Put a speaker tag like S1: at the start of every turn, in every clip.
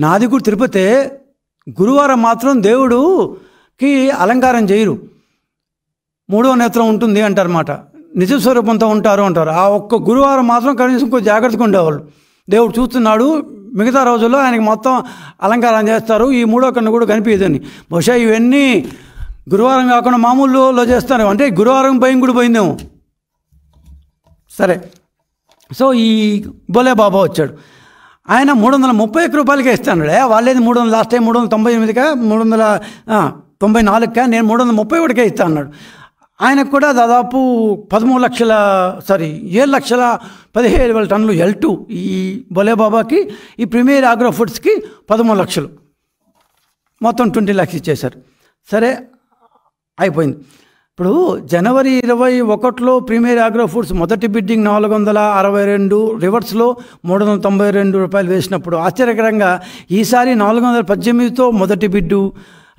S1: నాది కూడా తిరుపతే. గురువారం మాత్రం దేవుడుకి అలంకారం చేయరు, మూడో నేత్రం ఉంటుంది అంటారన్నమాట, నిజ స్వరూపంతో ఉంటారు అంటారు. ఆ ఒక్క గురువారం మాత్రం కనీసం కొంచెం జాగ్రత్తగా ఉండేవాళ్ళు. దేవుడు చూస్తున్నాడు, మిగతా రోజుల్లో ఆయనకి మొత్తం అలంకారం చేస్తారు, ఈ మూడో కన్ను కూడా కనిపించదని. బహుశా ఇవన్నీ గురువారం కాకుండా మామూలులో చేస్తారు, అంటే గురువారం భయం కూడా పోయిందేమో. సరే, సో ఈ బోలే బాబా వచ్చాడు. ఆయన 331 రూపాయలకే ఇస్తాడు. వాళ్ళేది 300, లాస్ట్ టైం 398కా 394కా, నేను 331కే ఇస్తా అన్నాడు. ఆయనకు కూడా దాదాపు 7,15,000 టన్నులు L2 ఈ బోలే బాబాకి, ఈ ప్రీమియర్ ఆగ్రో ఫుడ్స్కి 13 లక్షలు, మొత్తం 20 lakhs ఇచ్చేశారు. సరే అయిపోయింది. ఇప్పుడు జనవరి 21లో ప్రీమియర్ ఆగ్రో ఫుడ్స్ మొదటి బిడ్డింగ్ 462, రివర్స్లో 392 రూపాయలు వేసినప్పుడు ఆశ్చర్యకరంగా ఈసారి 418తో మొదటి బిడ్డు,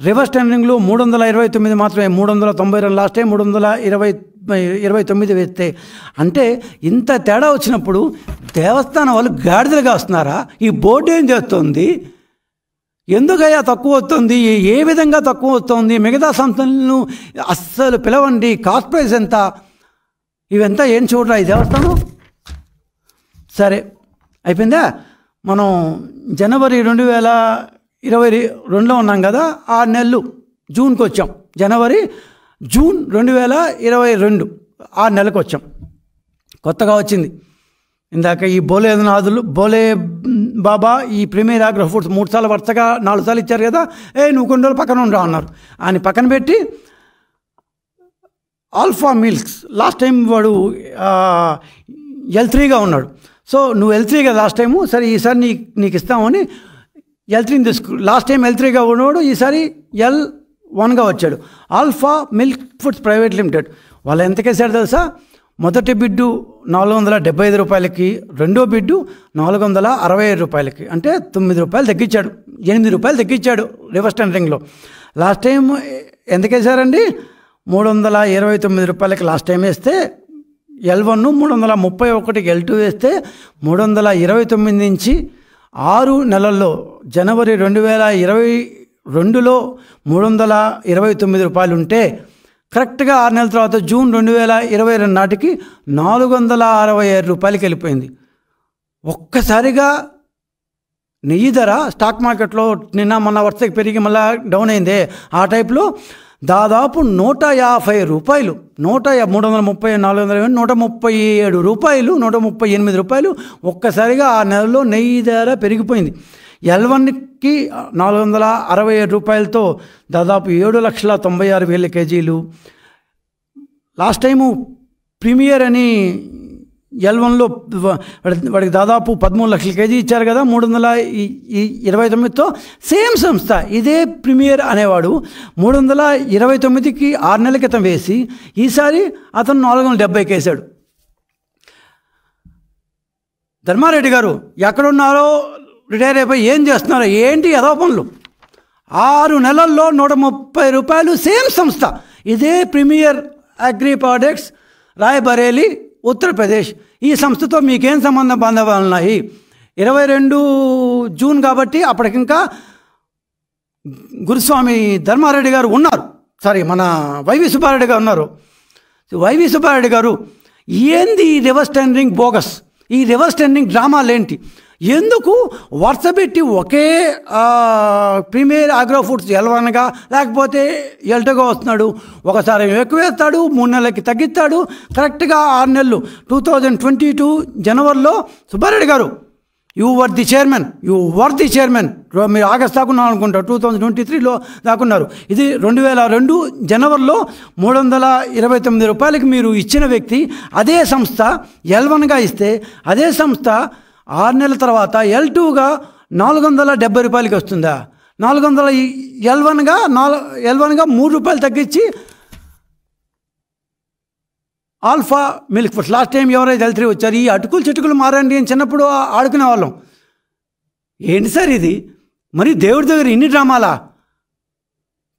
S1: రివర్స్ టెండరింగ్లో 329 మాత్రమే, 392 లాస్ట్ టైం 329 వేస్తే. అంటే ఇంత తేడా వచ్చినప్పుడు దేవస్థానం వాళ్ళు గాడిదలుగా వస్తున్నారా? ఈ బోర్డు ఏం చేస్తుంది? ఎందుకయ్యా తక్కువ వస్తుంది? ఏ విధంగా తక్కువ వస్తుంది? మిగతా సంస్థలను అస్సలు పిలవండి, కాస్ట్ ప్రైస్ ఎంత, ఇవంతా ఏం చూడరా ఈ దేవస్థానం? సరే అయిపోయిందా? మనం జనవరి 2022లో ఉన్నాం కదా, 6 నెలలు జూన్కి వచ్చాం. జూన్ 2022 6 నెలలకు వచ్చాం. కొత్తగా వచ్చింది ఇందాక ఈ బోలే బాబా ఈ ప్రీమియర్ ఆగ్రో ఫుడ్స్ 3 సార్లు వరుసగా 4 సార్లు ఇచ్చారు కదా. నువ్వు కొన్ని రోజులు పక్కన ఉండరా అన్నారు. ఆయన పక్కన పెట్టి ఆల్ఫా మిల్క్స్ లాస్ట్ టైం వాడు L3గా ఉన్నాడు. సో నువ్వు L3గా లాస్ట్ టైము, సరే ఈసారి నీకు ఇస్తామని L3ని తీసుకు. లాస్ట్ టైం L3గా ఉన్నవాడు ఈసారి L1గా వచ్చాడు. Alpha milk foods private limited. వాళ్ళు ఎంతకేసాడు తెలుసా? మొదటి బిడ్డు 475 రూపాయలకి, రెండో బిడ్డు 465 రూపాయలకి, అంటే 9 రూపాయలు తగ్గించాడు, 8 రూపాయలు తగ్గించాడు రివర్స్ టెండరింగ్లో. లాస్ట్ టైం ఎంతకేసారండి? 329 రూపాయలకి లాస్ట్ టైం వేస్తే L1, 331కి L2 వేస్తే 329 నుంచి 6 నెలల్లో జనవరి 2022లో 329 రూపాయలు ఉంటే కరెక్ట్గా 6 నెలల తర్వాత జూన్ 2022 నాటికి 465 రూపాయలకి వెళ్ళిపోయింది. ఒక్కసారిగా నెయ్యి ధర స్టాక్ మార్కెట్లో నిన్న మొన్న వరుసకి పెరిగి మళ్ళీ డౌన్ అయిందే, ఆ టైప్లో దాదాపు 150 రూపాయలు, 330, 400, 137 రూపాయలు, 138 రూపాయలు ఒక్కసారిగా 6 నెలల్లో నెయ్యి ధర పెరిగిపోయింది. L1కి 467 రూపాయలతో దాదాపు 7,96,000 కేజీలు. లాస్ట్ టైము ప్రీమియర్ అని L1లో వాడికి దాదాపు 13 లక్షల కేజీ ఇచ్చారు కదా 329తో. సేమ్ సంస్థ ఇదే ప్రీమియర్ అనేవాడు 329కి 6 నెలల క్రితం వేసి ఈసారి అతను 470కి వేశాడు. ధర్మారెడ్డి గారు ఎక్కడున్నారో, రిటైర్ అయిపోయి ఏం చేస్తున్నారో ఏంటి ఏదో పనులు? 6 నెలల్లో 130 రూపాయలు. సేమ్ సంస్థ, ఇదే premier agri products, Raebareli, Uttar Pradesh. ఈ సంస్థతో మీకేం బాంధవ్యాలు ఉన్నాయి? 22 జూన్ కాబట్టి అప్పటికింకా గురుస్వామి ధర్మారెడ్డి గారు ఉన్నారు, సారీ మన వైవి సుబ్బారెడ్డి గారు ఉన్నారు. వైవి సుబ్బారెడ్డి గారు ఏంది ఈ రివర్స్ టెండరింగ్ బోగస్, ఈ రివర్స్ టెండరింగ్ డ్రామాలు ఏంటి? ఎందుకు వరుస పెట్టి ఒకే ప్రీమియర్ ఆగ్రో ఫుడ్స్ L1గా లేకపోతే L2గా వస్తున్నాడు? ఒకసారి ఎక్కువ వేస్తాడు, 3 నెలలకి తగ్గిస్తాడు. కరెక్ట్గా 6 నెలలు 2022 జనవరిలో సుబ్బారెడ్డి గారు యూ వర్ ది చైర్మన్. మీరు ఆగస్ట్ దాకున్నారు అనుకుంటారు, 2023లో దాకున్నారు. ఇది 2022 జనవరిలో 329 రూపాయలకి మీరు ఇచ్చిన వ్యక్తి. అదే సంస్థ L1గా ఇస్తే అదే సంస్థ 6 నెలల తర్వాత L2గా 470 రూపాయలకి వస్తుందా? 400 L1గా 3 రూపాయలు తగ్గించి alpha milk foods. Last time ఎవరైతే L3 వచ్చారు, ఈ అటుకులు చిటుకులు మారండి అని చిన్నప్పుడు ఆడుకునే వాళ్ళం. ఏంటి సార్ ఇది? మరి దేవుడి దగ్గర ఇన్ని డ్రామాలా?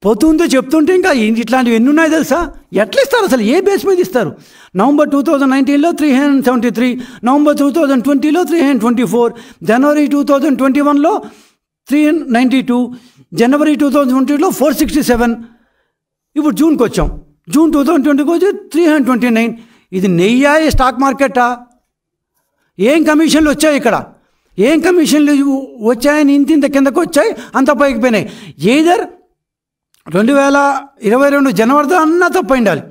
S1: పోతుందో చెప్తుంటే ఇంకా ఇట్లాంటివి ఎన్ని ఉన్నాయో తెలుసా? ఎట్లా ఇస్తారు అసలు? ఏ బేస్ మీద ఇస్తారు? నవంబర్ 2019లో 373, నవంబర్ 2020లో 324, జనవరి 2021లో 392, జనవరి 2022లో 467. ఇప్పుడు జూన్కి వచ్చాం, జూన్ 2020కి వచ్చి 329. ఇది నెయ్యా స్టాక్ మార్కెటా? ఏం కమిషన్లు వచ్చాయి ఇక్కడ? ఏం కమిషన్లు వచ్చాయని ఇంత కిందకు వచ్చాయి, అంత పైకి పోయినాయి. ఎయిదర్ 2022 జనవరితో అన్నా తప్పు ఉండాలి.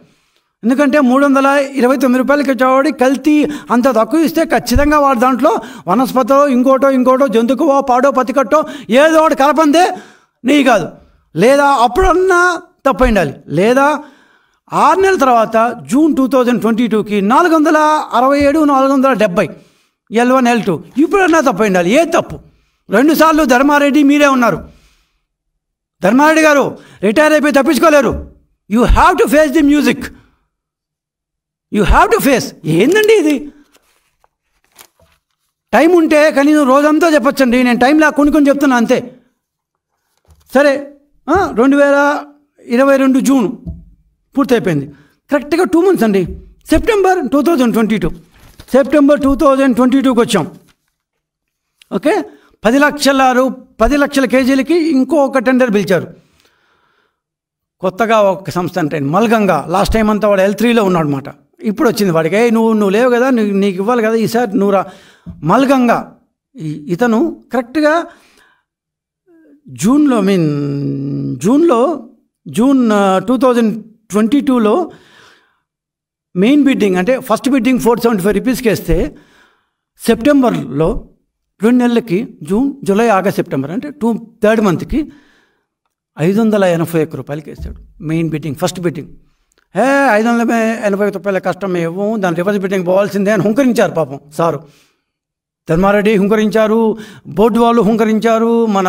S1: ఎందుకంటే 329 రూపాయలకి వచ్చేవాడి కల్తీ అంత తక్కువ ఇస్తే ఖచ్చితంగా వాడు దాంట్లో వనస్పతో ఇంకోటో జంతుకువో పాడో పతికట్టో ఏదో ఒకటి కలపందే నెయ్యి కాదు. లేదా అప్పుడన్నా తప్పు ఉండాలి. లేదా 6 నెలల తర్వాత జూన్ 2022కి 467, 470 L1 L2 ఇప్పుడన్నా తప్పు ఉండాలి. ఏ తప్పు? 2 సార్లు ధర్మారెడ్డి మీరే ఉన్నారు. ధర్మారెడ్డి గారు రిటైర్ అయిపోయి తప్పించుకోలేరు. You have to face the music. You have to face. ఏందండి ఇది? టైం ఉంటే కనీసం రోజంతా చెప్పొచ్చండి. నేను టైం లేక కొన్ని చెప్తున్నా అంతే. సరే, 2022 జూన్ పూర్తయిపోయింది. కరెక్ట్గా 2 months అండి. సెప్టెంబర్ 2022కి వచ్చాం. ఓకే, 10 లక్షల కేజీలకి ఇంకొక టెండర్ పిలిచారు. కొత్తగా ఒక సంస్థ అంటే మల్గంగా. లాస్ట్ టైం అంతా వాడు L3లో ఉన్నాడు అనమాట. ఇప్పుడు వచ్చింది వాడికి, నువ్వు లేవు కదా, నీకు ఇవ్వాలి కదా, ఈసారి నువ్వు రా. మల్గంగా ఇతను కరెక్ట్గా జూన్ 2022లో మెయిన్ బిడ్డింగ్ అంటే ఫస్ట్ బిడ్డింగ్ 475 రూపీస్కి వేస్తే సెప్టెంబర్లో 2 నెలలకి జూన్, జూలై, ఆగస్ట్, సెప్టెంబర్ అంటే 3rd monthకి 581 రూపాయలకి వేస్తాడు మెయిన్ బిడ్డింగ్, ఫస్ట్ బిడ్డింగ్. 581 రూపాయల కష్టం ఇవ్వం, దాని రివర్స్ బిడ్డింగ్ పోవాల్సిందే అని హుంకరించారు పాపం సారు. ధర్మారెడ్డి హుంకరించారు, బోర్డు వాళ్ళు హుంకరించారు, మన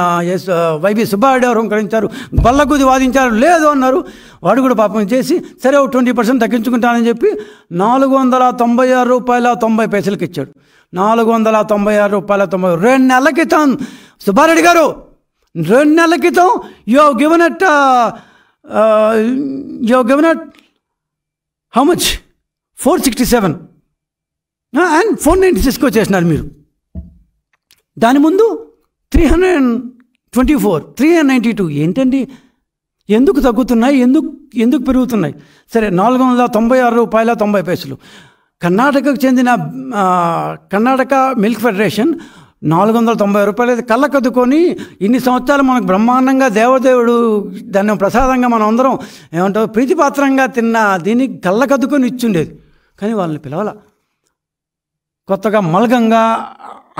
S1: వైవి సుబ్బారెడ్డి గారు హుంకరించారు, బల్లగుది వాదించారు, లేదు అన్నారు. వాడు కూడా పాపం చేసి సరే 20% తగ్గించుకుంటానని చెప్పి 496 రూపాయల 90 పైసలకి ఇచ్చాడు. 496 రూపాయల 90. 2 నెలల క్రితం సుబ్బారెడ్డి గారు, 2 నెలల క్రితం you have given at how much? 467 and 496 వచ్చేసినారు మీరు. దాని ముందు 324, 392. ఏంటండి, ఎందుకు తగ్గుతున్నాయి, ఎందుకు పెరుగుతున్నాయి? సరే, 496 రూపాయల 90 పైసలు. కర్ణాటకకు చెందిన కర్ణాటక మిల్క్ ఫెడరేషన్ 490 రూపాయలు కళ్ళకద్దుకొని ఇన్ని సంవత్సరాలు మనకు బ్రహ్మాండంగా దేవదేవుడు దాన్ని ప్రసాదంగా మనం అందరం ఏమంటారు ప్రీతిపాత్రంగా తిన్న దీనికి కళ్ళకద్దుకొని ఇచ్చుండేది. కానీ వాళ్ళని పిలవాల, కొత్తగా మల్గంగా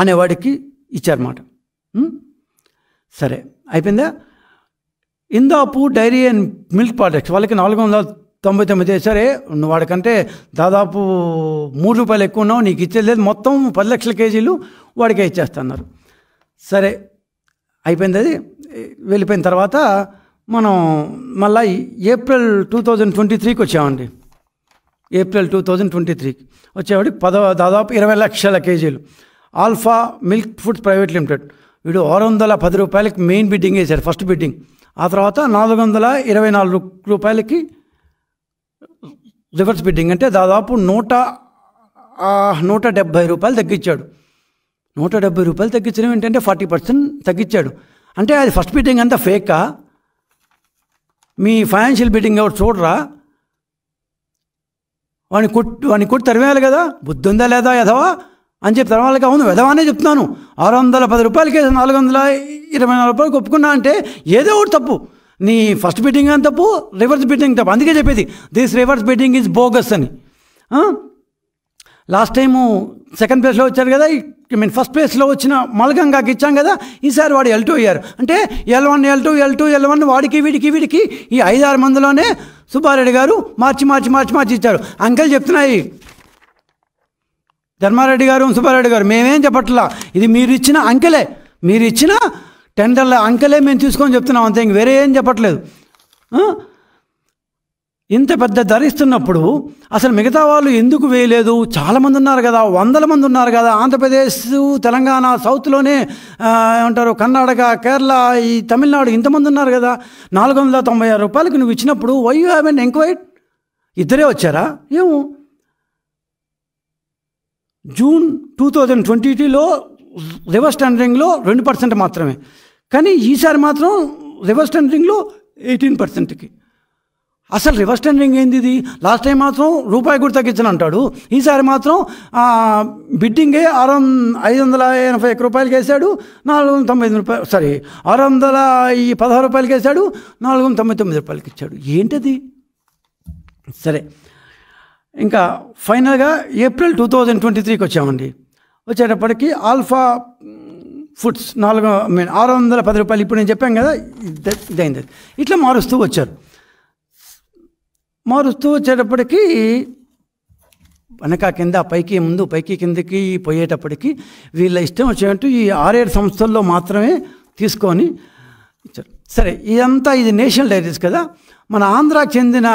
S1: అనేవాడికి ఇచ్చారన్నమాట. సరే, అయిపోయిందా? Indapur dairy and milk products వాళ్ళకి 499. సరే, వాడికంటే దాదాపు 3 రూపాయలు ఎక్కువ ఉన్నావు, నీకు ఇచ్చేది మొత్తం 10 లక్షల కేజీలు వాడికే ఇచ్చేస్తున్నారు. సరే, అయిపోయింది. అది వెళ్ళిపోయిన తర్వాత మనం మళ్ళీ ఏప్రిల్ 2023కి వచ్చామండి. ఏప్రిల్ 2023కి వచ్చేవాడి దాదాపు 20 లక్షల కేజీలు. Alpha milk foods private limited వీడు 610 రూపాయలకి మెయిన్ బిడ్డింగ్ వేశారు, ఫస్ట్ బిడ్డింగ్. ఆ తర్వాత 424 రూపాయలకి రివర్స్ బిడ్డింగ్, అంటే దాదాపు 170 రూపాయలు తగ్గించాడు. 170 రూపాయలు తగ్గించడం ఏంటంటే 40% తగ్గించాడు. అంటే అది ఫస్ట్ బిడ్డింగ్ అంతా ఫేకా? మీ ఫైనాన్షియల్ బిడ్డింగ్ ఎవరు చూడరా? వాడిని కొట్టి తరివేయాలి కదా, బుద్ధి ఉందా లేదా ఎదవా అని చెప్పి తర్వాతకి. అవును, వెధవానే చెప్తున్నాను. 610 రూపాయలకి 424 రూపాయలకి ఒప్పుకున్నా అంటే ఏదో ఒకటి తప్పు. నీ ఫస్ట్ బిడ్డింగ్ అని తప్పు, రివర్స్ బిడ్డింగ్ తప్పు. అందుకే చెప్పేది this reverse bidding is bogus అని. లాస్ట్ టైము 2nd ప్లేస్లో వచ్చారు కదా, ఫస్ట్ ప్లేస్లో వచ్చిన మల్గంగాకి ఇచ్చాం కదా, ఈసారి వాడు L2 అయ్యారు. అంటే L1 L1 వాడికి వీడికి ఈ 5-6 మందిలోనే సుబ్బారెడ్డి గారు మార్చి ఇచ్చారు. అంకెలు చెప్తున్నాయి ధర్మారెడ్డి గారు, సుబ్బారెడ్డి గారు. మేమేం చెప్పట్లా, ఇది మీరు ఇచ్చిన అంకెలే, మీరు ఇచ్చిన టెండర్ల అంకెలే మేము తీసుకొని చెప్తున్నాం అంతే, ఇంక వేరే ఏం చెప్పట్లేదు. ఇంత పెద్ద ధర ఇస్తున్నప్పుడు అసలు మిగతా వాళ్ళు ఎందుకు వేయలేదు? చాలామంది ఉన్నారు కదా, 100 మంది ఉన్నారు కదా. ఆంధ్రప్రదేశ్, తెలంగాణ, సౌత్లోనే ఏమంటారు, కర్ణాటక, కేరళ, ఈ తమిళనాడు ఇంతమంది ఉన్నారు కదా. 496 రూపాయలకి నువ్వు ఇచ్చినప్పుడు వై యూ హ్యావెంట్ ఎంక్వైర్డ్? ఇద్దరే వచ్చారా ఏమో? జూన్ 2020లో రివర్స్ టెండరింగ్లో 2% మాత్రమే. కానీ ఈసారి మాత్రం రివర్స్ టెండరింగ్లో 18%కి. అసలు రివర్స్ టెండరింగ్ ఏంది ఇది? లాస్ట్ టైం మాత్రం రూపాయి కూడా తగ్గించని అంటాడు, ఈసారి మాత్రం బిడ్డింగే 581 రూపాయలకి వేసాడు, 495 రూపాయలు, సారీ 616 రూపాయలకి వేసాడు, 499 రూపాయలకి ఇచ్చాడు. ఏంటది? సరే, ఇంకా ఫైనల్గా ఏప్రిల్ 2023కి వచ్చామండి. వచ్చేటప్పటికి ఆల్ఫా ఫుడ్స్ 610 రూపాయలు, ఇప్పుడు నేను చెప్పాను కదా, ఇదైంది. ఇట్లా మారుస్తూ వచ్చేటప్పటికి వెనక కింద పైకి ముందు పైకి కిందకి పోయేటప్పటికి వీళ్ళ ఇష్టం వచ్చేటట్టు ఈ 6-7 సంస్థల్లో మాత్రమే తీసుకొని ఇచ్చారు. సరే, ఇది నేషనల్ డైరీస్ కదా. మన ఆంధ్రాకి చెందిన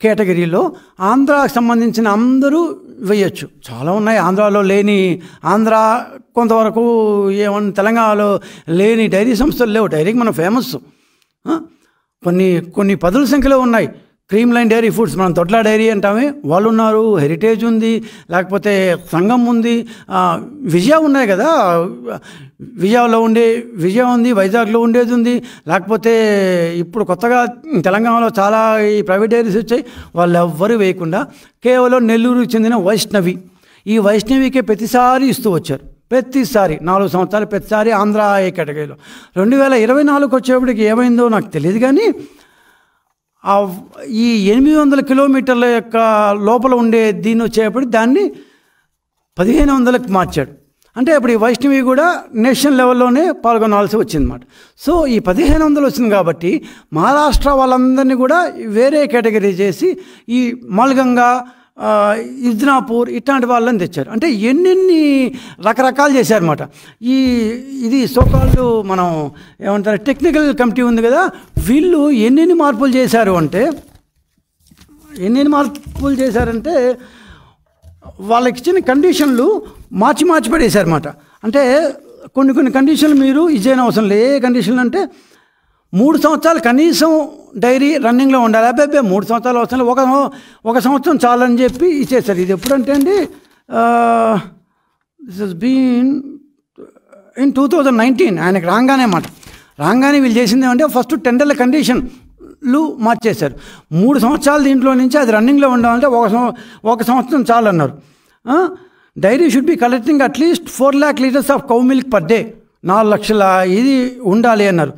S1: కేటగిరీలో ఆంధ్రాకి సంబంధించిన అందరూ వేయచ్చు. చాలా ఉన్నాయి ఆంధ్రాలో లేని, కొంతవరకు ఏమన్నా తెలంగాణలో లేని డైరీ సంస్థలు లేవు. డైరీకి మనం ఫేమస్, కొన్ని పదుల సంఖ్యలో ఉన్నాయి. క్రీమ్ లైన్ డైరీ ఫుడ్స్, మనం దొడ్ల డైరీ అంటామే, వాళ్ళు ఉన్నారు. హెరిటేజ్ ఉంది, లేకపోతే సంఘం ఉంది, విజయ ఉన్నాయి కదా, విజయ ఉంది, వైజాగ్లో ఉండేది ఉంది. లేకపోతే ఇప్పుడు కొత్తగా తెలంగాణలో చాలా ఈ ప్రైవేట్ డైరీస్ వచ్చాయి. వాళ్ళు ఎవ్వరూ వేయకుండా కేవలం నెల్లూరుకి చెందిన వైష్ణవి, ఈ వైష్ణవికే ప్రతిసారి ఇస్తూ వచ్చారు. ప్రతిసారి 4 సంవత్సరాలు ప్రతిసారి ఆంధ్ర ఏ కేటగిరీలో. 2024 వచ్చేప్పటికి ఏమైందో నాకు తెలియదు, కానీ ఈ 800 కిలోమీటర్ల యొక్క లోపల ఉండే దీన్ని వచ్చేప్పటికి దాన్ని 1500కి మార్చాడు. అంటే ఇప్పుడు ఈ వైష్ణవి కూడా నేషనల్ లెవెల్లోనే పాల్గొనాల్సి వచ్చిందన్నమాట. సో ఈ 1500 వచ్చింది కాబట్టి మహారాష్ట్ర వాళ్ళందరినీ కూడా వేరే కేటగిరీ చేసి ఈ మల్గంగా, ఇజ్నాపూర్ ఇట్లాంటి వాళ్ళని తెచ్చారు. అంటే ఎన్నెన్ని రకరకాలు చేశారన్నమాట. ఇది సోకాల్డ్ మనం ఏమంటారు టెక్నికల్ కమిటీ ఉంది కదా, వీళ్ళు ఎన్నెన్ని మార్పులు చేశారంటే వాళ్ళకి ఇచ్చిన కండిషన్లు మార్చి పడేశారన్నమాట. అంటే కొన్ని కండిషన్లు మీరు ఇచ్చేయని అవసరం లేదు. ఏ కండిషన్లు అంటే 3 సంవత్సరాలు కనీసం డైరీ రన్నింగ్లో ఉండాలి. అబ్బాయి 3 సంవత్సరాలు అవసరం లేదు, ఒక సంవత్సరం చాలని చెప్పి ఇచ్చేసారు. ఇది ఎప్పుడంటే అండి, దిస్ హస్ బీన్ ఇన్ 2019. ఆయనకు రాగానే వీళ్ళు చేసింది ఏమంటే ఫస్ట్ టెండర్ల కండిషన్లు మార్చేశారు. 3 సంవత్సరాలు దీంట్లో నుంచి అది రన్నింగ్లో ఉండాలంటే ఒక సంవత్సరం చాలన్నారు. Dairy should be collecting at least 4 lakh litres of cow milk per day, 4 లక్షల ఇది ఉండాలి అన్నారు.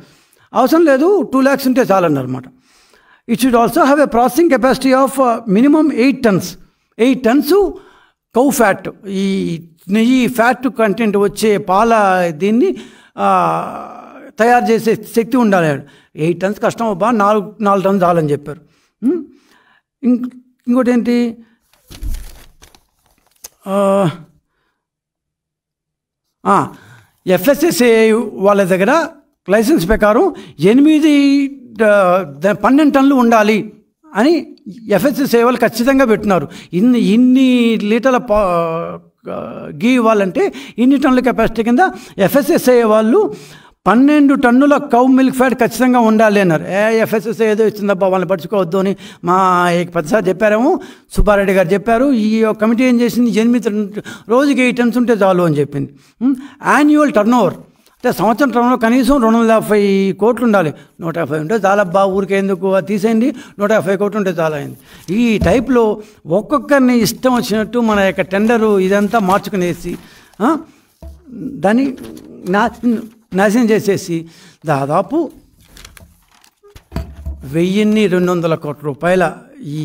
S1: అవసరం లేదు, 2 lakhs ఉంటే చాలన్నారు అనమాట. It should also have a processing capacity of minimum 8 tons. 8 tons cow fat, ఈ నెయ్యి ఫ్యాట్ కంటెంట్ వచ్చే పాల దీన్ని తయారు చేసే శక్తి ఉండాలి. 8 tons కష్టం అబ్బా, 4 tons చాలని చెప్పారు. ఇంకోటి ఏంటి, FSSAI వాళ్ళ దగ్గర లైసెన్స్ ప్రకారం 12 టన్నులు ఉండాలి అని FSSAI వాళ్ళు ఖచ్చితంగా పెట్టినారు. ఇన్ని లీటర్ల గీ ఇవ్వాలంటే ఇన్ని టన్నుల కెపాసిటీ కింద FSSAI వాళ్ళు 12 టన్నుల కౌ మిల్క్ ఫ్యాట్ ఖచ్చితంగా ఉండాలి అన్నారు. FSSAI ఏదో ఇస్తుందబ్బా, వాళ్ళని పడుచుకోవద్దు అని మా పెద్దసారి చెప్పారేమో, సుబ్బారెడ్డి గారు చెప్పారు. ఈ కమిటీ ఏం చేసింది, 8 రోజుకి 8 tons ఉంటే చాలు అని చెప్పింది. యాన్యువల్ టర్నోవర్ అంటే సంవత్సరం టర్నోవర్ కనీసం 250 కోట్లు ఉండాలి. 150 ఉంటే చాలబ్బా, ఊరికే ఎందుకు తీసేయండి, 150 కోట్లు ఉంటే చాలా అయింది. ఈ టైప్లో ఒక్కొక్కరిని ఇష్టం వచ్చినట్టు మన యొక్క టెండరు ఇదంతా మార్చుకునేసి దాన్ని నాశనం చేసేసి దాదాపు 1200 కోట్ల రూపాయల ఈ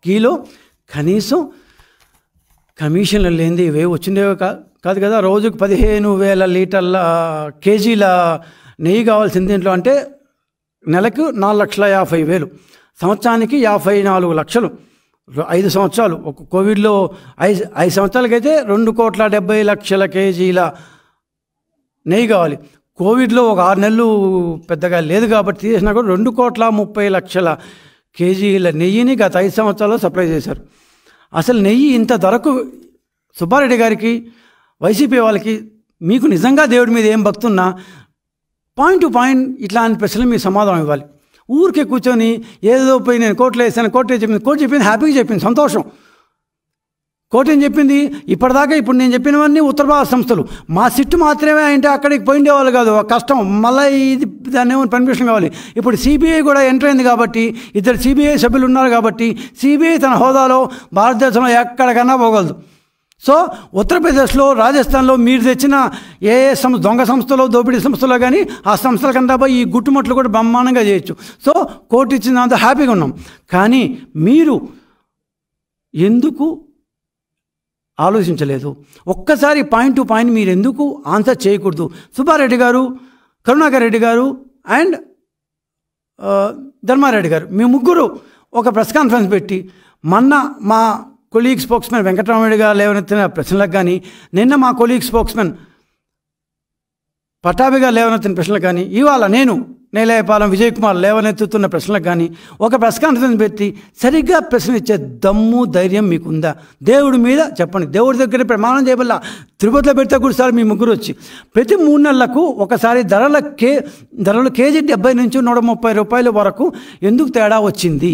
S1: గీలో కనీసం కమిషన్లు లేనిది ఇవే వచ్చిండేవి కాదు కదా. రోజుకు 15,000 లీటర్ల కేజీల నెయ్యి కావాల్సింది దీంట్లో. అంటే నెలకు 4,50,000, సంవత్సరానికి 54 లక్షలు. 5 సంవత్సరాలు, ఒక కోవిడ్లో 5 సంవత్సరాలకైతే 2,70,00,000 కేజీల నెయ్యి కావాలి. కోవిడ్లో ఒక 6 నెలలు పెద్దగా లేదు కాబట్టి తీసినా కూడా 2,30,00,000 కేజీల నెయ్యిని గత 5 సంవత్సరాల్లో సప్లై చేశారు. అసలు నెయ్యి ఇంత ధరకు సుబ్బారెడ్డి గారికి, వైసీపీ వాళ్ళకి, మీకు నిజంగా దేవుడి మీద ఏం భక్తున్నా పాయింట్ టు పాయింట్ ఇట్లాంటి ప్రశ్నలు మీరు సమాధానం ఇవ్వాలి. ఊరికే కూర్చొని ఏదో పోయి నేను కోర్టులో వేసాను, కోర్టు చెప్పింది హ్యాపీగా చెప్పింది, సంతోషం. కోర్టు ఏం చెప్పింది, ఇప్పటిదాకా ఇప్పుడు నేను చెప్పినవన్నీ ఉత్తర భారత సంస్థలు, మా సిట్టు మాత్రమే అంటే అక్కడికి పోయిండేవాళ్ళు కాదు, కష్టం, మళ్ళీ ఇది దాన్ని ఏమైనా పర్మిషన్ కావాలి. ఇప్పుడు సిబిఐ కూడా ఎంటర్ అయింది కాబట్టి, ఇద్దరు సిబిఐ సభ్యులు ఉన్నారు కాబట్టి సిబిఐ తన హోదాలో భారతదేశంలో ఎక్కడికన్నా పోగలదు. సో ఉత్తరప్రదేశ్లో, రాజస్థాన్లో మీరు తెచ్చిన ఏ దొంగ సంస్థలో, దోపిడీ సంస్థలో కానీ ఆ సంస్థల కన్నా పోయి ఈ గుట్టుమట్లు కూడా బ్రహ్మాండంగా చేయొచ్చు. సో కోర్టు ఇచ్చినంత హ్యాపీగా ఉన్నాం. కానీ మీరు ఎందుకు ఆలోచించలేదు? ఒక్కసారి పాయింట్ టు పాయింట్ మీరు ఎందుకు ఆన్సర్ చేయకూడదు? సుబ్బారెడ్డి గారు, కరుణాకర్ రెడ్డి గారు అండ్ ధర్మారెడ్డి గారు, మీ ముగ్గురు ఒక ప్రెస్ కాన్ఫరెన్స్ పెట్టి మొన్న మా కొలీగ్ స్పోక్స్మెన్ వెంకటరామరెడ్డి గారు లేవనెత్తిన ప్రశ్నలకు కానీ, నిన్న మా కొలీగ్ స్పోక్స్మెన్ పటాభి గారు లేవనెత్తిన ప్రశ్నలకు కానీ, ఇవాళ నేను నేలయపాలెం విజయ్ కుమార్ లేవనెత్తుతున్న ప్రశ్నలకు కానీ ఒక ప్రెస్ కాన్ఫరెన్స్ పెట్టి సరిగ్గా ప్రశ్న ఇచ్చే దమ్ము, ధైర్యం మీకుందా? దేవుడి మీద చెప్పండి. దేవుడి దగ్గర ప్రమాణం చేయబల్లా తిరుపతిలో పెడితే కూడా సార్ మీ ముగ్గురు వచ్చి ప్రతి 3 నెలలకు ఒకసారి ధరలు కేజీ 70 నుంచి 130 రూపాయల వరకు ఎందుకు తేడా వచ్చింది?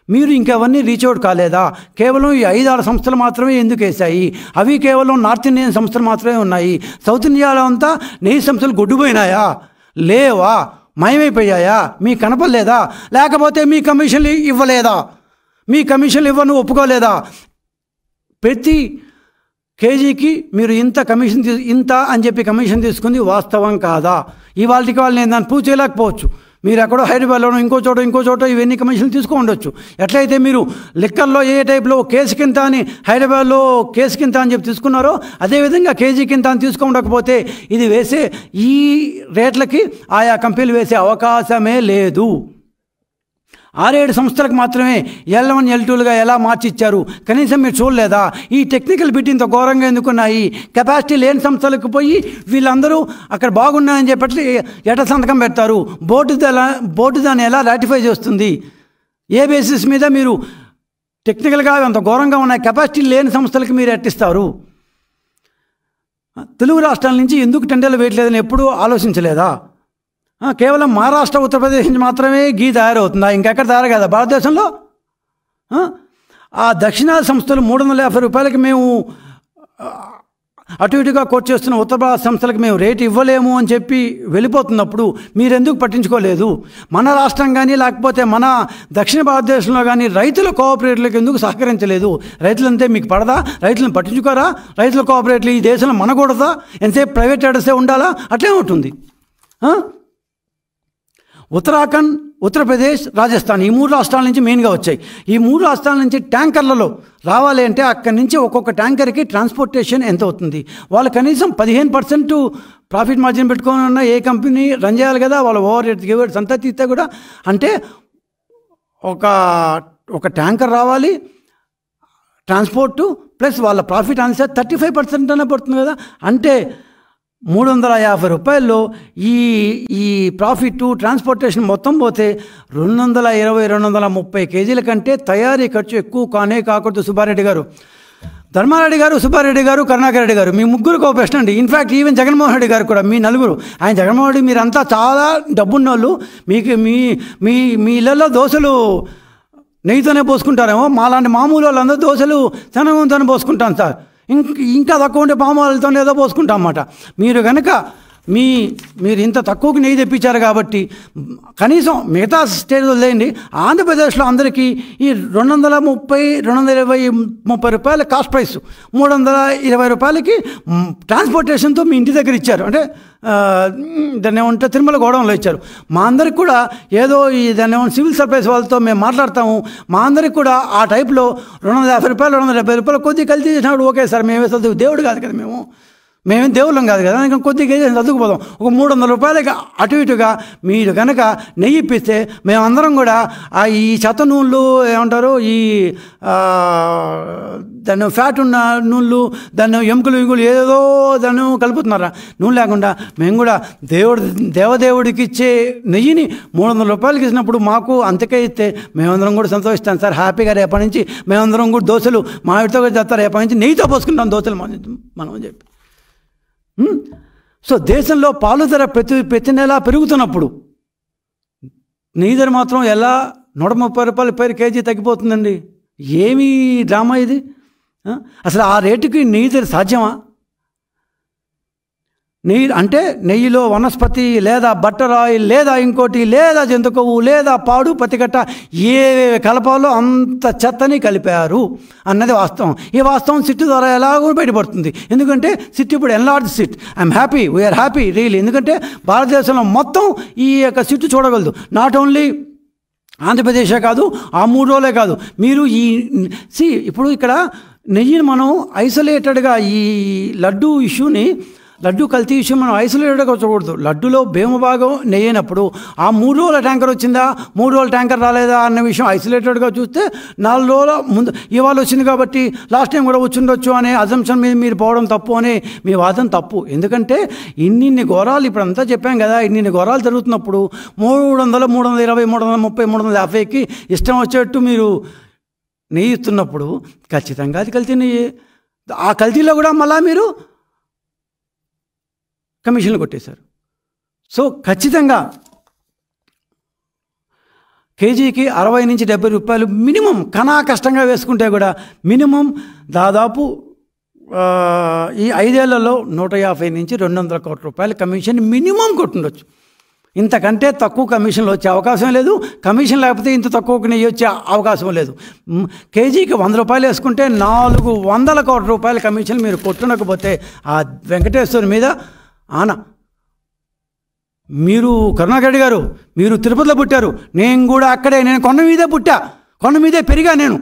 S1: మీరు ఇంకెవన్నీ రీచ్ అవుట్ కాలేదా? కేవలం ఈ 5-6 సంస్థలు మాత్రమే ఎందుకు వేశాయి? అవి కేవలం నార్త్ ఇండియన్ సంస్థలు మాత్రమే ఉన్నాయి. సౌత్ ఇండియాలో అంతా నెయ్యి సంస్థలు గొడ్డుపోయినాయా? లేవా? మాయమైపోయాయా? మీకు కనపడలేదా? లేకపోతే మీ కమిషన్లు ఇవ్వలేదా? మీ కమిషన్లు ఇవ్వను ఒప్పుకోలేదా? ప్రతి కేజీకి మీరు ఇంత అని చెప్పి కమిషన్ తీసుకుంది వాస్తవం కాదా? ఇవాళకి వాళ్ళు నేను దాన్ని ప్రూవ్ చేయలేకపోవచ్చు. మీరు ఎక్కడో హైదరాబాద్లోనో ఇంకో చోట ఇవన్నీ కమిషన్లు తీసుకోండొచ్చు. ఎట్లయితే మీరు లెక్కల్లో ఏ టైప్లో కేసు కింద అని హైదరాబాద్లో కేసు కింద అని చెప్పి తీసుకున్నారో అదేవిధంగా కేజీ కింద అని తీసుకోకపోతే ఇది వేసే ఈ రేట్లకి ఆయా కంపెనీలు వేసే అవకాశమే లేదు. 6-7 సంస్థలకు మాత్రమే L1 L2లుగా ఎలా మార్చిచ్చారు కనీసం మీరు చూడలేదా? ఈ టెక్నికల్ బిట్ ఇంత ఘోరంగా ఎందుకున్నాయి? కెపాసిటీ లేని సంస్థలకు పోయి వీళ్ళందరూ అక్కడ బాగున్నాయని చెప్పి ఎట సంతకం పెడతారు? బోర్డు దాన్ని ఎలా రాటిఫై చేస్తుంది? ఏ బేసిస్ మీద మీరు టెక్నికల్గా అంత ఘోరంగా ఉన్న కెపాసిటీ లేని సంస్థలకు మీరు ఎట్టిస్తారు? తెలుగు రాష్ట్రాల నుంచి ఎందుకు టెండర్లు వేయట్లేదని ఎప్పుడూ ఆలోచించలేదా? కేవలం మహారాష్ట్ర, ఉత్తరప్రదేశ్ నుంచి మాత్రమే గీ తయారవుతుందా? ఇంకెక్కడ తయారు కదా భారతదేశంలో? ఆ దక్షిణాది సంస్థలు 350 రూపాయలకి మేము అటు ఇటుగా కోట్ చేస్తున్న ఉత్తర భారత సంస్థలకు మేము రేటు ఇవ్వలేము అని చెప్పి వెళ్ళిపోతున్నప్పుడు మీరెందుకు పట్టించుకోలేదు? మన రాష్ట్రం కానీ లేకపోతే మన దక్షిణ భారతదేశంలో కానీ రైతుల కోఆపరేటివ్లకు ఎందుకు సహకరించలేదు? రైతులంటే మీకు పడదా? రైతులను పట్టించుకోరా? రైతుల కోఆపరేటివ్ ఈ దేశంలో మనకూడదా? ఎంతసేపు ప్రైవేట్ ఎడసే ఉండాలా? అట్లే ఉంటుంది. ఉత్తరాఖండ్, ఉత్తరప్రదేశ్, రాజస్థాన్ ఈ 3 రాష్ట్రాల నుంచి మెయిన్గా వచ్చాయి. ఈ 3 రాష్ట్రాల నుంచి ట్యాంకర్లలో రావాలి అంటే అక్కడి నుంచి ఒక్కొక్క ట్యాంకర్కి ట్రాన్స్పోర్టేషన్ ఎంత అవుతుంది? వాళ్ళు కనీసం 15% ప్రాఫిట్ మార్జిన్ పెట్టుకొని ఉన్న ఏ కంపెనీ రన్ చేయాలి కదా? వాళ్ళు ఓవర్ రేట్ అంతా తీస్తే కూడా అంటే ఒక ట్యాంకర్ రావాలి, ట్రాన్స్పోర్టు ప్లస్ వాళ్ళ ప్రాఫిట్ ఆన్సర్ 35% అనే పడుతుంది కదా. అంటే 350 రూపాయల్లో ఈ ప్రాఫిట్ ట్రాన్స్పోర్టేషన్ మొత్తం పోతే 220-230 కేజీల కంటే తయారీ ఖర్చు ఎక్కువ కాకూడదు. సుబ్బారెడ్డి గారు, ధర్మారెడ్డి గారు, సుబ్బారెడ్డి గారు, కరుణాకర్ రెడ్డి గారు, మీ ముగ్గురికి ఒక ప్రశ్న అండి. ఇన్ఫ్యాక్ట్ ఈవెన్ జగన్మోహన్ రెడ్డి గారు కూడా, మీ నలుగురు, ఆయన జగన్మోహన్ రెడ్డి మీరంతా చాలా డబ్బున్నోళ్ళు, మీకు మీ ఇళ్ళల్లో దోశలు నెయ్యితోనే పోసుకుంటారేమో, మాలాంటి మామూలు వాళ్ళందరూ దోశలు శనగంతోనే పోసుకుంటాను సార్, ఇంకా తక్కువ ఉంటే పామాలతో ఏదో పోసుకుంటాం అన్నమాట. మీరు కనుక మీరు ఇంత తక్కువకి నెయ్యి తెప్పించారు కాబట్టి కనీసం మిగతా స్టేట్ వదిలేయండి, ఆంధ్రప్రదేశ్లో అందరికీ ఈ 230 రూపాయల కాస్ట్ ప్రైస్ 320 రూపాయలకి ట్రాన్స్పోర్టేషన్తో మీ ఇంటి దగ్గర ఇచ్చారు. అంటే దాన్ని ఏమంటే తిరుమల గోడౌన్లో ఇచ్చారు. మా అందరికి కూడా ఏదో దాన్ని ఏమన్నా సివిల్ సప్లైస్ వాళ్ళతో మేము మాట్లాడతాము, మా అందరికి కూడా ఆ టైప్లో 250 రూపాయలు 270 రూపాయలు కొద్దిగా కలిసి చేసినప్పుడు ఓకే సార్, మేమే చదువు దేవుడు కాదు కదా, మేమేం దేవుళ్ళం కాదు కదా, ఇంకా కొద్దిగా చదువుకుపోదాం. ఒక 300 రూపాయలకి అటు ఇటుగా మీరు కనుక నెయ్యి ఇప్పిస్తే మేమందరం కూడా ఈ చెత్త నూనెలు ఏమంటారు, ఈ దాన్ని ఫ్యాట్ ఉన్న నూనెలు, దాన్ని ఎముకలు ఏదో దాన్ని కలుపుతున్నారా, నూనె లేకుండా మేము కూడా దేవదేవుడికి ఇచ్చే నెయ్యిని 300 రూపాయలకి ఇచ్చినప్పుడు మాకు అంతకే ఇస్తే మేమందరం కూడా సంతోషిస్తాం సార్. హ్యాపీగా రేపటి నుంచి మేమందరం కూడా దోశలు మావిడితో కూడా చేస్తారు, రేపటి నుంచి నెయ్యితో పోసుకుంటాం దోశలు మనం చెప్పి. సో దేశంలో పాలు ధర ప్రతి నెల పెరుగుతున్నప్పుడు నెయ్యి ధర మాత్రం ఎలా 130 రూపాయలు పర్ కేజీ తగ్గిపోతుందండి? ఏమి డ్రామా ఇది? అసలు ఆ రేటుకి నెయ్యి సాధ్యమా? నెయ్యి అంటే నెయ్యిలో వనస్పతి లేదా బట్టర్ ఆయిల్ లేదా ఇంకోటి లేదా జంతు కొవ్వు లేదా పాడు పతికట్ట ఏ కలపాలో అంత చెత్తని కలిపారు అన్నది వాస్తవం. ఈ వాస్తవం సిట్ ద్వారా ఎలాగో బయటపడుతుంది. ఎందుకంటే సిట్ ఇప్పుడు enlarge SIT. I'm happy, we're happy really. ఎందుకంటే భారతదేశంలో మొత్తం ఈ యొక్క సిట్ చూడగలదు. నాట్ ఓన్లీ ఆంధ్రప్రదేశే కాదు, ఆ 3 రోజులే కాదు. మీరు ఇప్పుడు ఇక్కడ నెయ్యిని మనం ఐసోలేటెడ్గా ఈ లడ్డు ఇష్యూని, లడ్డు కల్తీ ఇష్యూ మనం ఐసోలేటెడ్గా చూడకూడదు. లడ్డులో భీమభాగం నెయ్యి అయినప్పుడు ఆ 3 రోజుల ట్యాంకర్ వచ్చిందా, 3 రోజుల ట్యాంకర్ రాలేదా అన్న విషయం ఐసోలేటెడ్గా చూస్తే 4 రోజుల ముందు ఇవాళ వచ్చింది కాబట్టి లాస్ట్ టైం కూడా వచ్చిండొచ్చు అనే అజంప్షన్ మీద మీరు పోవడం తప్పు అనే మీ వాదన తప్పు. ఎందుకంటే ఇన్ని ఘోరాలు ఇప్పుడు అంతా చెప్పాం కదా, ఇన్ని ఘోరాలు జరుగుతున్నప్పుడు 300, 320, 330, 350కి ఇష్టం వచ్చేట్టు మీరు నెయ్యి ఇస్తున్నప్పుడు ఖచ్చితంగా అది కల్తీ నెయ్యి. ఆ కల్తీలో కూడా మళ్ళా మీరు కమిషన్లు కొట్టేశారు. సో ఖచ్చితంగా కేజీకి 60 నుంచి 70 రూపాయలు మినిమం కష్టంగా వేసుకుంటే కూడా మినిమం దాదాపు ఈ 5 ఏళ్లలో 150 నుంచి 200 కోట్ల రూపాయల కమిషన్ మినిమం కొట్టుండొచ్చు. ఇంతకంటే తక్కువ కమిషన్లు వచ్చే అవకాశం లేదు. కమిషన్ లేకపోతే ఇంత తక్కువకి నెయ్యి వచ్చే అవకాశం లేదు. కేజీకి 100 రూపాయలు వేసుకుంటే 400 కోట్ల రూపాయల కమిషన్ మీరు కొట్టునకపోతే ఆ వెంకటేశ్వరు మీద మీరు కరుణాకర్ గారు, మీరు తిరుపతిలో పుట్టారు, నేను కూడా అక్కడే, నేను కొండ మీదే పుట్టా, కొండ మీదే పెరిగా, నేను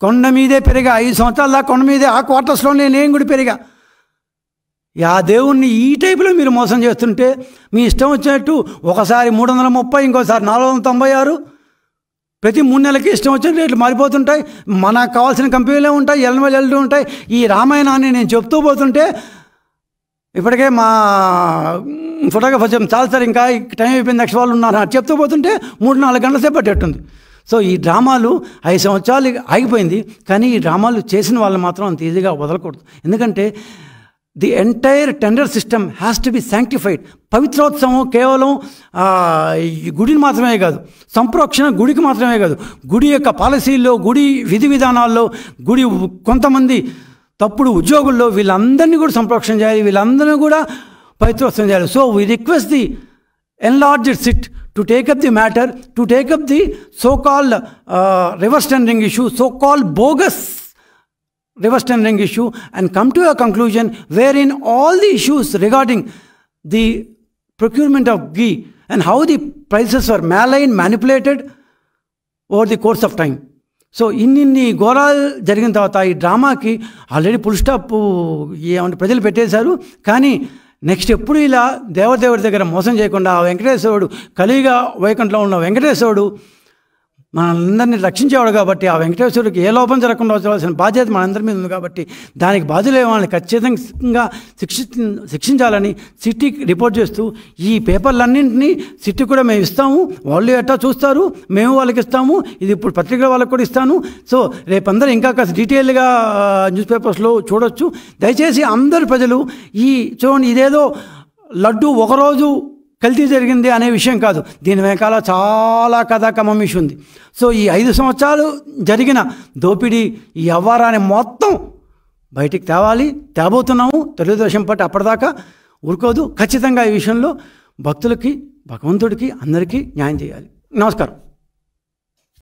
S1: కొండ మీదే పెరిగా 5 సంవత్సరాల దాకా కొండ మీదే ఆ క్వార్టర్స్లోనే నేను కూడా పెరిగా. ఆ దేవుణ్ణి ఈ టైపులో మీరు మోసం చేస్తుంటే మీ ఇష్టం వచ్చినట్టు ఒకసారి 330, ఇంకోసారి 496, ప్రతి 3 నెలలకి ఇష్టం వచ్చిన రేట్లు మారిపోతుంటాయి. మనకు కావాల్సిన కంపెనీలే ఉంటాయి, ఎల్లు ఉంటాయి. ఈ రామాయణాన్ని నేను చెప్తూ పోతుంటే ఇప్పటికే మా ఫోటోగ్రాఫర్ చాలా సార్ ఇంకా టైం అయిపోయింది, నెక్స్ట్ వాళ్ళు ఉన్నారు చెప్తూ పోతుంటే 3-4 గంటల సేపు పట్టేట్టుంది. సో ఈ డ్రామాలు 5 సంవత్సరాలు ఆగిపోయింది. కానీ ఈ డ్రామాలు చేసిన వాళ్ళు మాత్రం అంత ఈజీగా వదలకూడదు. ఎందుకంటే the entire tender system has to be sanctified. పవిత్రోత్సవం కేవలం గుడిని మాత్రమే కాదు, సంప్రోక్షణ గుడికి మాత్రమే కాదు, గుడి యొక్క పాలసీల్లో, గుడి విధి విధానాల్లో, గుడి కొంతమంది తప్పుడు ఉద్యోగుల్లో వీళ్ళందరినీ కూడా సంప్రోక్షణ చేయాలి, వీళ్ళందరినీ కూడా పవిత్రోత్సవం చేయాలి. So we request the enlarged SIT to take up the matter, to take up the so called reverse tendering issue, so called bogus reverse tendering issue, and come to a conclusion wherein all the issues regarding the procurement of ghee and how the prices were malign, manipulated over the course of time. So ఇన్ని ఘోరాలు జరిగిన తర్వాత ఈ డ్రామాకి already full stop ఏమంటే ప్రజలు పెట్టేశారు. కానీ next ఎప్పుడు ఇలా దేవదేవుడి దగ్గర మోసం చేయకుండా ఆ వెంకటేశ్వరుడు, కలియుగ వైకుంఠంలో ఉన్న వెంకటేశ్వరుడు మనందరినీ రక్షించేవాడు కాబట్టి ఆ వెంకటేశ్వరుడికి ఏ లోపం జరగకుండా వచ్చాల్సిన బాధ్యత మనందరి మీద ఉంది. కాబట్టి దానికి బాధ్యులే వాళ్ళని ఖచ్చితంగా శిక్షించాలని సిటీకి రిపోర్ట్ చేస్తూ ఈ పేపర్లన్నింటినీ సిటీ కూడా మేము ఇస్తాము, వాళ్ళు ఎట్టా చూస్తారు, మేము వాళ్ళకి ఇస్తాము, ఇది ఇప్పుడు పత్రికల వాళ్ళకి కూడా ఇస్తాను. సో రేపందరూ ఇంకా కాస్త డీటెయిల్గా న్యూస్ పేపర్స్లో చూడొచ్చు. దయచేసి అందరు ప్రజలు చూడండి, ఇదేదో లడ్డు ఒకరోజు కల్తీ జరిగింది అనే విషయం కాదు, దీని వెనకాల చాలా కథాకమం విషయం ఉంది. సో ఈ 5 సంవత్సరాలు జరిగిన దోపిడీ, ఈ వ్యవహారాన్ని మొత్తం బయటికి తేబోతున్నాము. తెలుగుదేశం పార్టీ అప్పటిదాకా ఊరుకోదు. ఖచ్చితంగా ఈ విషయంలో భక్తులకి, భగవంతుడికి, అందరికీ న్యాయం చేయాలి. నమస్కారం.